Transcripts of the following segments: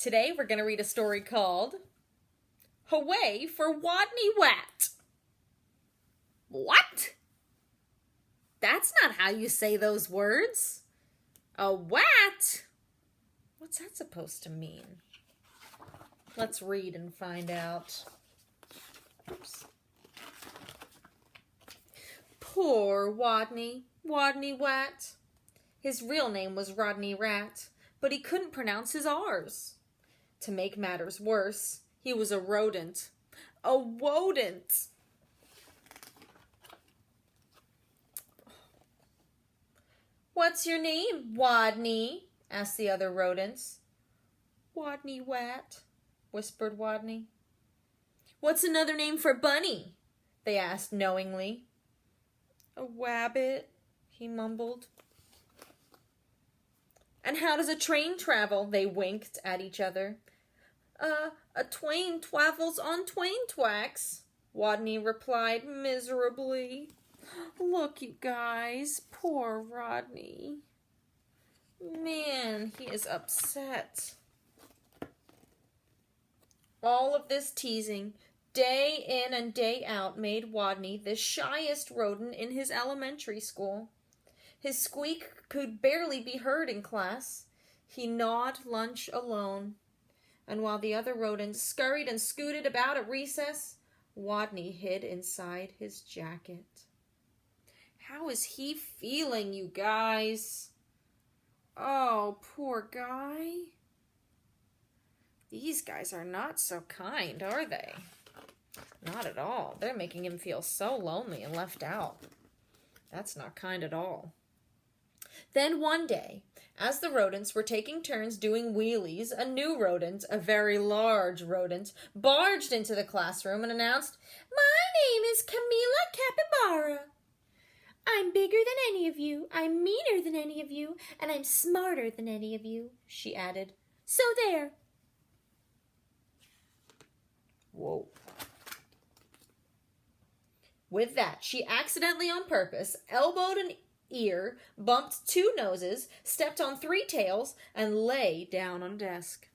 Today we're going to read a story called Hooway for Wodney Wat. What? That's not how you say those words. A wat? What's that supposed to mean? Let's read and find out. Oops. Poor Wodney Wat. His real name was Rodney Rat, but he couldn't pronounce his R's. To make matters worse, he was a rodent. A wodent. What's your name, Wodney? Asked the other rodents. Wodney Wat, whispered Wodney. What's another name for Bunny? They asked knowingly. A wabbit, he mumbled. And how does a train travel? They winked at each other. A twain twavels on twain twacks, Wodney replied miserably. Look, you guys, poor Rodney. Man, he is upset. All of this teasing, day in and day out, made Wodney the shyest rodent in his elementary school. His squeak could barely be heard in class. He gnawed lunch alone. And while the other rodents scurried and scooted about at recess, Wodney hid inside his jacket. How is he feeling, you guys? Oh, poor guy. These guys are not so kind, are they? Not at all. They're making him feel so lonely and left out. That's not kind at all. Then one day, as the rodents were taking turns doing wheelies, a new rodent, a very large rodent, barged into the classroom and announced, "My name is Camilla Capybara. I'm bigger than any of you, I'm meaner than any of you, and I'm smarter than any of you," she added. "So there." Whoa. With that, she accidentally on purpose elbowed an ear, bumped two noses, stepped on three tails, and lay down on a desk.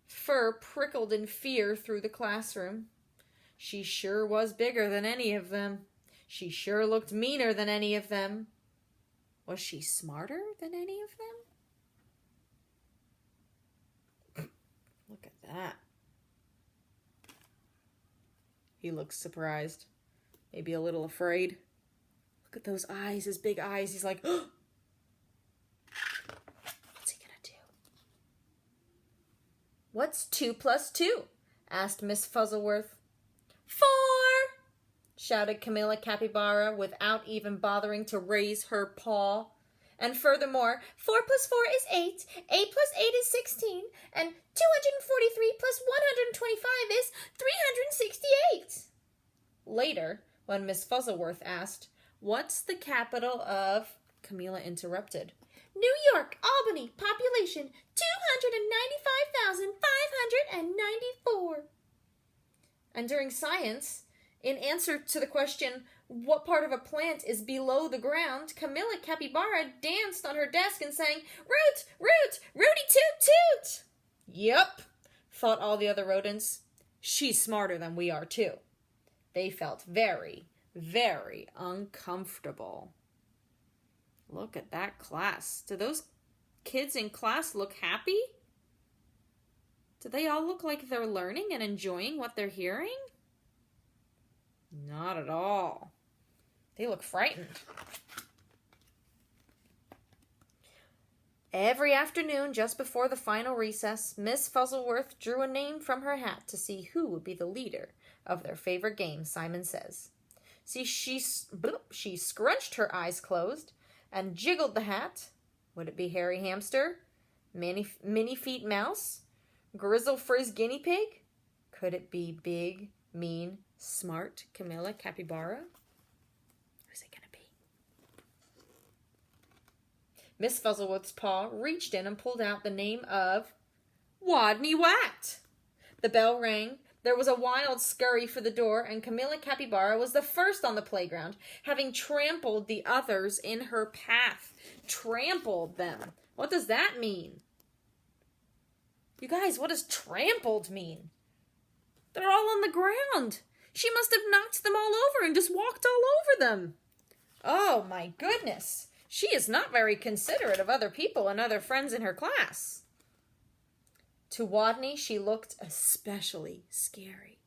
Fur prickled in fear through the classroom. She sure was bigger than any of them. She sure looked meaner than any of them. Was she smarter than any of them? Look at that. He looks surprised, maybe a little afraid. Look at those eyes, his big eyes. He's like, oh! What's he gonna do? What's 2 + 2? Asked Miss Fuzzleworth. 4! Shouted Camilla Capybara without even bothering to raise her paw. And furthermore, 4 + 4 is 8, 8 + 8 is 16, and 243 + 125 is 368. Later, when Miss Fuzzleworth asked, "What's the capital of—" Camilla interrupted. "New York, Albany, population 295,594. And during science, in answer to the question, what part of a plant is below the ground, Camilla Capybara danced on her desk and sang, "Root, root, rooty toot toot." Yep, thought all the other rodents. She's smarter than we are, too. They felt very, very uncomfortable. Look at that class. Do those kids in class look happy? Do they all look like they're learning and enjoying what they're hearing? Not at all. They look frightened. Every afternoon, just before the final recess, Miss Fuzzleworth drew a name from her hat to see who would be the leader of their favorite game, Simon Says. See, she scrunched her eyes closed and jiggled the hat. Would it be Hairy Hamster? Mini Feet Mouse? Grizzle Frizz Guinea Pig? Could it be big, mean, smart Camilla Capybara? Who's it gonna be? Miss Fuzzleworth's paw reached in and pulled out the name of Wodney Wat. The bell rang. There was a wild scurry for the door, and Camilla Capybara was the first on the playground, having trampled the others in her path. Trampled them. What does that mean? You guys, what does trampled mean? They're all on the ground. She must have knocked them all over and just walked all over them. Oh my goodness. She is not very considerate of other people and other friends in her class. To Wodney, she looked especially scary.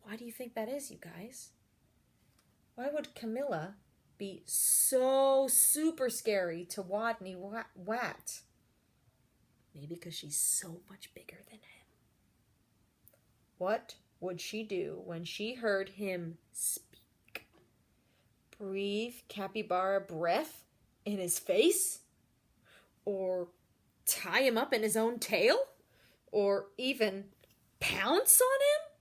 Why do you think that is, you guys? Why would Camilla be so super scary to Wodney Wat? Maybe because she's so much bigger than him. What would she do when she heard him speak? Breathe capybara breath in his face? Or tie him up in his own tail? Or even pounce on him?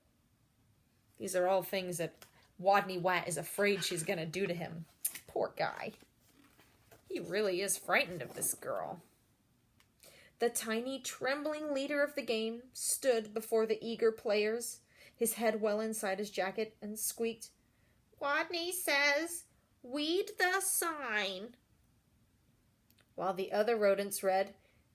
These are all things that Wodney Wat is afraid she's going to do to him. Poor guy. He really is frightened of this girl. The tiny, trembling leader of the game stood before the eager players, his head well inside his jacket, and squeaked, "Wodney says, weed the sign." While the other rodents read,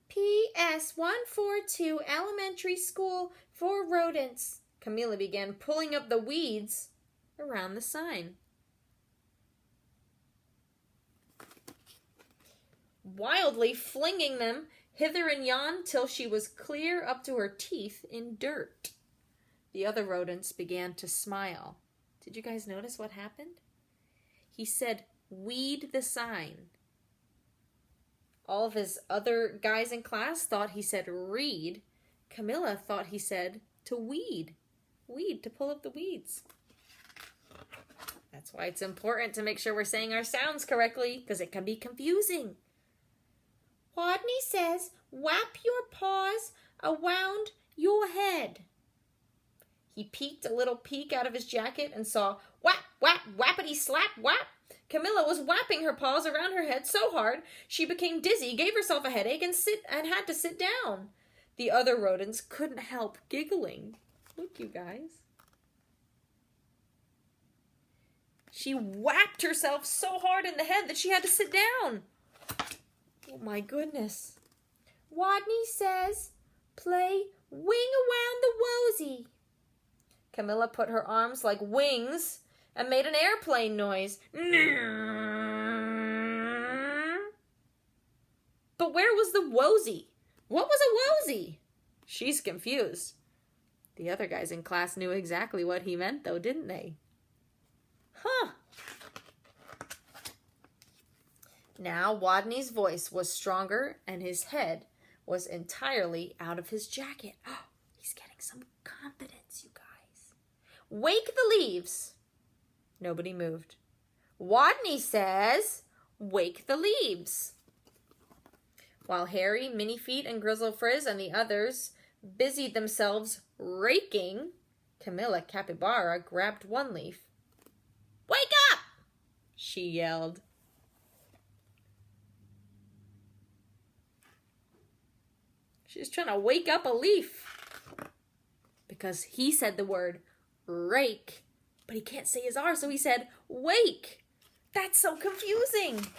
"P.S. 142 Elementary School for Rodents." Camilla began pulling up the weeds around the sign. Wildly flinging them hither and yon till she was clear up to her teeth in dirt. The other rodents began to smile. Did you guys notice what happened? He said, "Weed the sign." All of his other guys in class thought he said read. Camilla thought he said to weed. Weed, to pull up the weeds. That's why it's important to make sure we're saying our sounds correctly, because it can be confusing. Wodney says, "Whap your paws around your head." He peeked a little peek out of his jacket and saw whap, whap, whappity slap, whap. Camilla was whapping her paws around her head so hard she became dizzy, gave herself a headache, and had to sit down. The other rodents couldn't help giggling. Look, you guys. She whapped herself so hard in the head that she had to sit down. Oh my goodness. Wodney says, "Play wing around the wosy." Camilla put her arms like wings and made an airplane noise. But where was the wosy? What was a wosy? She's confused. The other guys in class knew exactly what he meant, though, didn't they? Huh. Now Wodney's voice was stronger and his head was entirely out of his jacket. Oh, he's getting some confidence, you guys. "Wake the leaves." Nobody moved. Wodney says, "Wake the leaves." While Harry, Minifeet, and Grizzle Frizz and the others busied themselves raking, Camilla Capybara grabbed one leaf. "Wake up!" she yelled. She's trying to wake up a leaf. Because he said the word rake, but he can't say his R, so he said wake. That's so confusing.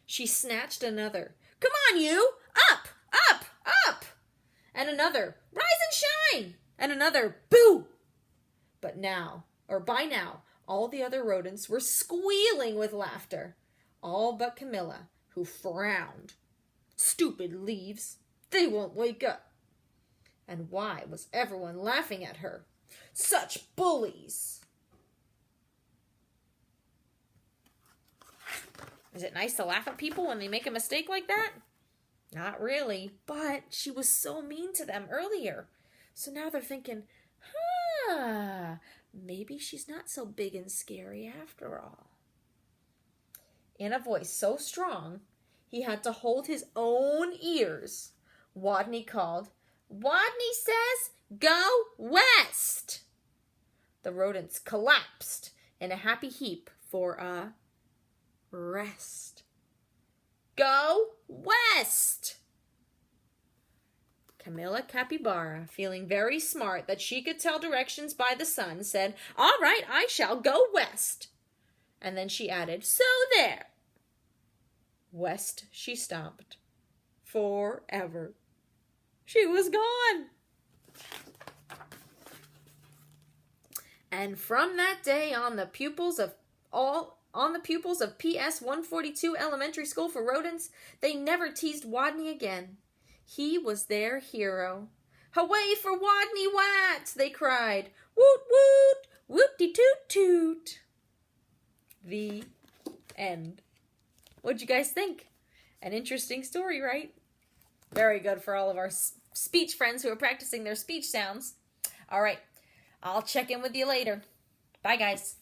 She snatched another. "Come on, you! Up! Up! Up!" And another, "Rise and shine!" And another, "Boo!" But by now, all the other rodents were squealing with laughter. All but Camilla, who frowned. Stupid leaves. They won't wake up. And why was everyone laughing at her? Such bullies. Is it nice to laugh at people when they make a mistake like that? Not really, but she was so mean to them earlier. So now they're thinking, maybe she's not so big and scary after all. In a voice so strong, he had to hold his own ears. Wodney called, "Wodney says, go west!" The rodents collapsed in a happy heap for a rest. Go west! Camilla Capybara, feeling very smart that she could tell directions by the sun, said, "All right, I shall go west." And then she added, "So there." West she stomped. Forever. She was gone. And from that day on, the pupils of PS 142 Elementary School for Rodents, they never teased Wodney again. He was their hero. Hooway for Wodney Wat! They cried. Woot woot! Whoop-de toot toot! The end. What'd you guys think? An interesting story, right? Very good for all of our speech friends who are practicing their speech sounds. All right, I'll check in with you later. Bye, guys.